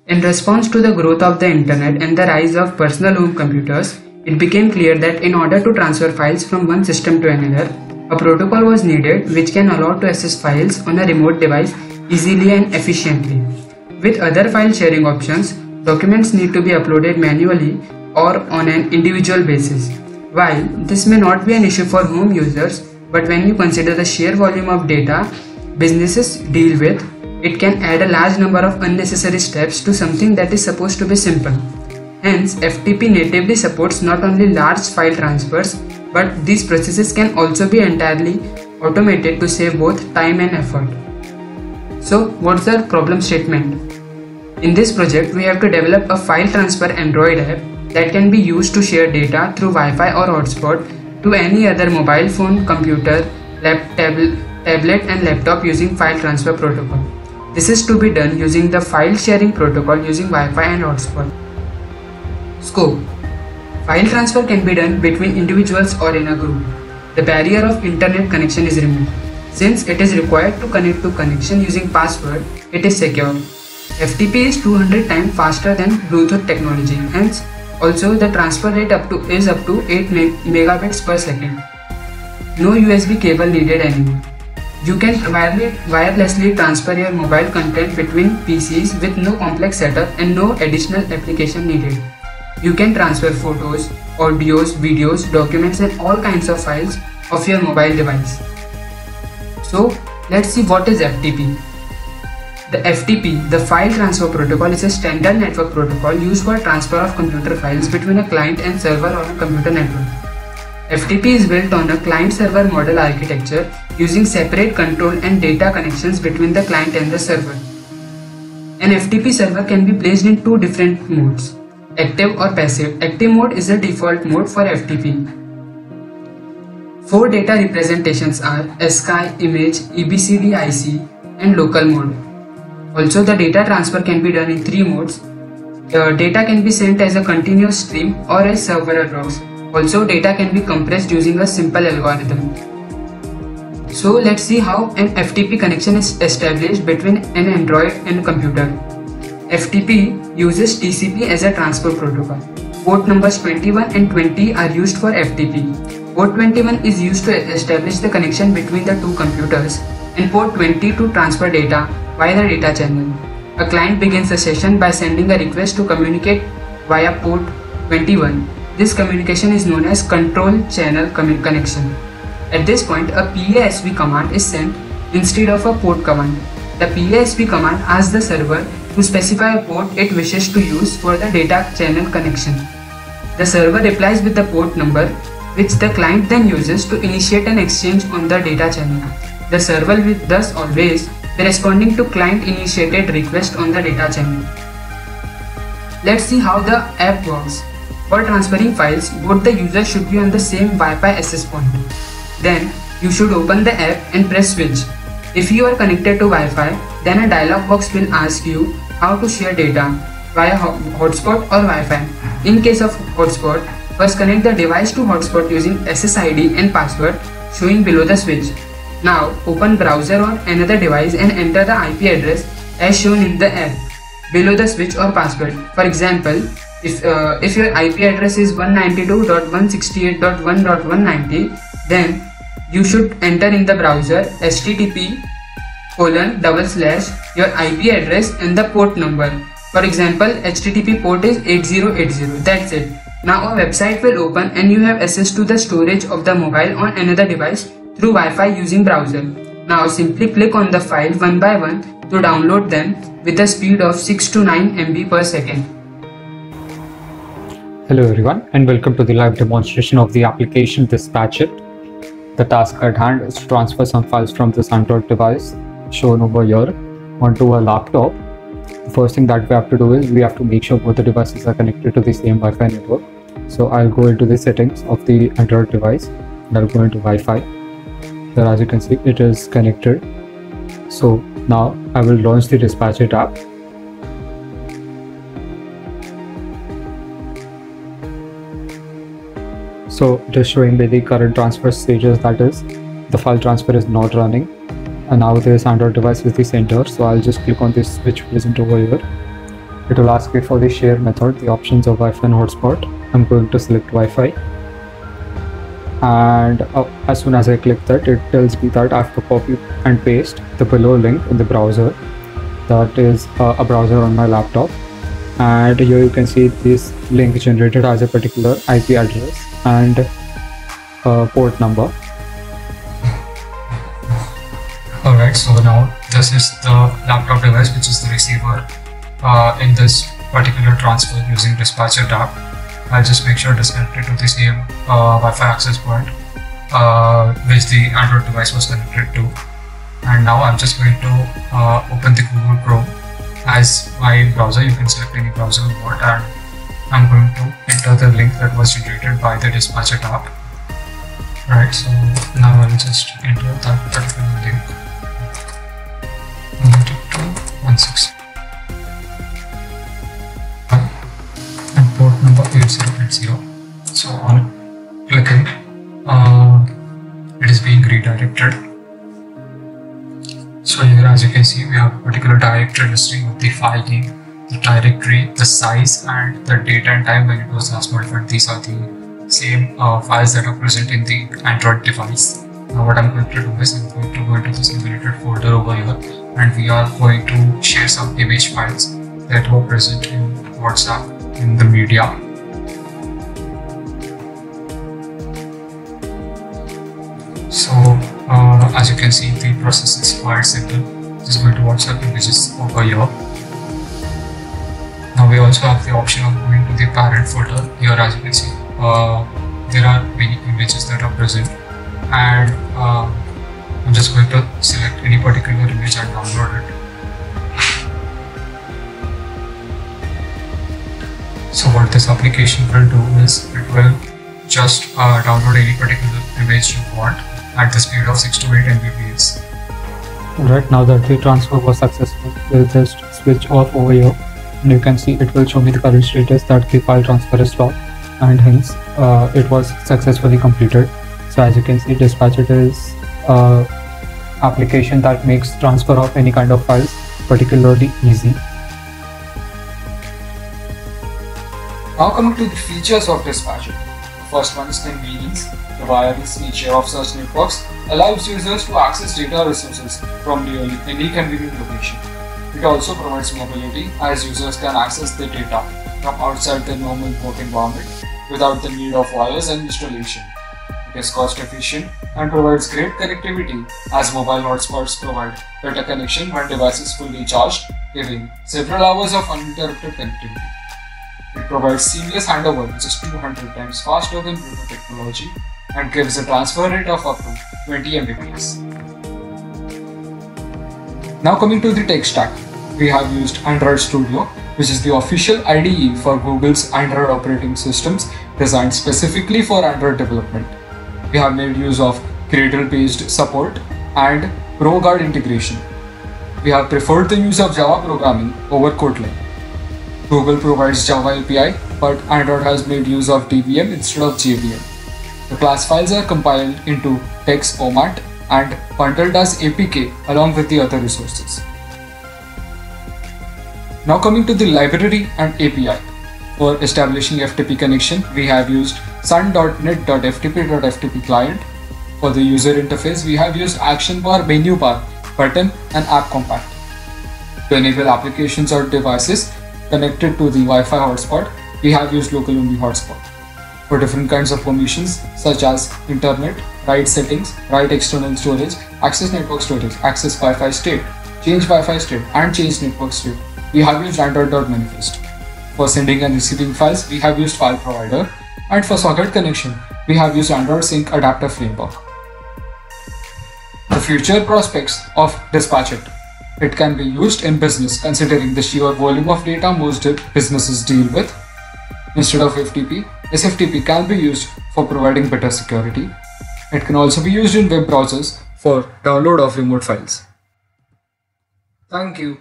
In response to the growth of the internet and the rise of personal home computers, it became clear that in order to transfer files from one system to another, a protocol was needed which can allow to access files on a remote device easily and efficiently. With other file sharing options, documents need to be uploaded manually or on an individual basis. While this may not be an issue for home users, but when you consider the sheer volume of data businesses deal with, it can add a large number of unnecessary steps to something that is supposed to be simple. Hence, FTP natively supports not only large file transfers, but these processes can also be entirely automated to save both time and effort. So, what's the problem statement? In this project, we have to develop a file transfer Android app that can be used to share data through Wi-Fi or hotspot to any other mobile phone, computer, tablet and laptop using file transfer protocol. This is to be done using the file sharing protocol using Wi-Fi and hotspot. Scope: file transfer can be done between individuals or in a group. The barrier of internet connection is removed. Since it is required to connect to connection using password, it is secure. FTP is 200 times faster than Bluetooth technology. Hence, also the transfer rate is up to 8 megabits per second. No USB cable needed anymore. You can wirelessly transfer your mobile content between PCs with no complex setup and no additional application needed. You can transfer photos, audios, videos, documents and all kinds of files of your mobile device. So let's see what is FTP. The FTP, the File Transfer Protocol, is a standard network protocol used for transfer of computer files between a client and server on a computer network. FTP is built on a client-server model architecture using separate control and data connections between the client and the server. An FTP server can be placed in two different modes, active or passive. Active mode is the default mode for FTP. Four data representations are ASCII, image, EBCDIC and local mode. Also, the data transfer can be done in three modes. The data can be sent as a continuous stream or as server logs. Also, data can be compressed using a simple algorithm. So let's see how an FTP connection is established between an Android and a computer. FTP uses TCP as a transfer protocol. Port numbers 21 and 20 are used for FTP. Port 21 is used to establish the connection between the two computers and port 20 to transfer data via the data channel. A client begins a session by sending a request to communicate via port 21. This communication is known as control channel connection. At this point, a PASP command is sent instead of a port command. The PASP command asks the server to specify a port it wishes to use for the data channel connection. The server replies with the port number, which the client then uses to initiate an exchange on the data channel. The server will thus always be responding to client-initiated request on the data channel. Let's see how the app works. For transferring files, both the users should be on the same Wi-Fi access point. Then, you should open the app and press switch. If you are connected to Wi-Fi, then a dialog box will ask you how to share data via hotspot or Wi-Fi. In case of hotspot, first connect the device to hotspot using SSID and password showing below the switch. Now open browser on another device and enter the IP address as shown in the app below the switch or password. For example, if your IP address is 192.168.1.190, then you should enter in the browser http:// your IP address and the port number. For example, HTTP port is 8080. That's it. Now a website will open and you have access to the storage of the mobile on another device through Wi-Fi using browser. Now simply click on the file one by one to download them with a speed of 6 to 9 MB per second. Hello everyone and welcome to the live demonstration of the application Dispatchit. The task at hand is to transfer some files from this Android device shown over here onto a laptop. The first thing that we have to do is we have to make sure both the devices are connected to the same Wi-Fi network. So I'll go into the settings of the Android device and I'll go into Wi-Fi. Here, as you can see, it is connected. So now I will launch the Dispatchit app. So it is showing me the current transfer stages, that is the file transfer is not running, and now this Android device is the center. So I'll just click on this switch present over here. It will ask me for the share method, the options of Wi-Fi and hotspot. I'm going to select Wi-Fi, and as soon as I click that, it tells me that I have to copy and paste the below link in the browser. That is a browser on my laptop, and here you can see this link generated as a particular IP address and port number. Alright, so now this is the laptop device, which is the receiver in this particular transfer using dispatcher tab. I'll just make sure it's connected to the same Wi-Fi access point which the Android device was connected to. And now I'm just going to open the Google Chrome as my browser. You can select any browser you want, and I'm going to enter the link that was generated by the dispatcher tab. Right, so now I'll just enter that particular link. 192.168 and port number 8080. So on clicking, it is being redirected. So here, as you can see, we have a particular directory listing with the file name, the directory, the size, and the date and time when it was last modified. These are the same files that are present in the Android device. Now what I'm going to do is I'm going to go into the simulated folder over here, and we are going to share some image files that were present in WhatsApp in the media. So as you can see, the process is quite simple. Just going to WhatsApp images over here. Now we also have the option of going to the parent folder. Here, as you can see, there are many images that are present, and I'm just going to select any particular image and download it. So what this application will do is it will just download any particular image you want at the speed of 6 to 8 Mbps. Right, now that the transfer was successful, we'll just switch off over here, and you can see it will show me the current status that the file transfer is stopped, and hence it was successfully completed. So as you can see, Dispatchit is an application that makes transfer of any kind of files particularly easy. Now coming to the features of Dispatchit. The first one is convenience. The wireless nature of such networks allows users to access data resources from nearly any convenient location. It also provides mobility, as users can access the data from outside their normal work environment without the need of wires and installation. It is cost efficient and provides great connectivity, as mobile hotspots provide better connection when device is fully charged, giving several hours of uninterrupted connectivity. It provides seamless handover, which is 200 times faster than Bluetooth technology, and gives a transfer rate of up to 20 Mbps. Now coming to the tech stack, we have used Android Studio, which is the official IDE for Google's Android operating systems designed specifically for Android development. We have made use of Gradle-based support and ProGuard integration. We have preferred the use of Java programming over Kotlin. Google provides Java API, but Android has made use of DVM instead of JVM. The class files are compiled into text format and bundled as APK along with the other resources. Now coming to the library and API. For establishing FTP connection, we have used sun.net.ftp.ftp client. For the user interface, we have used action bar, menu bar, button, and app compact. To enable applications or devices connected to the Wi-Fi hotspot, we have used local only hotspot. For different kinds of permissions such as internet, write settings, write external storage, access network storage, access Wi-Fi state, change Wi-Fi state, and change network state, we have used Android.manifest. For sending and receiving files, we have used file provider, and for socket connection, we have used Android Sync Adapter Framework. The future prospects of Dispatchit. It can be used in business considering the sheer volume of data most businesses deal with. Instead of FTP, SFTP can be used for providing better security. It can also be used in web browsers for download of remote files. Thank you.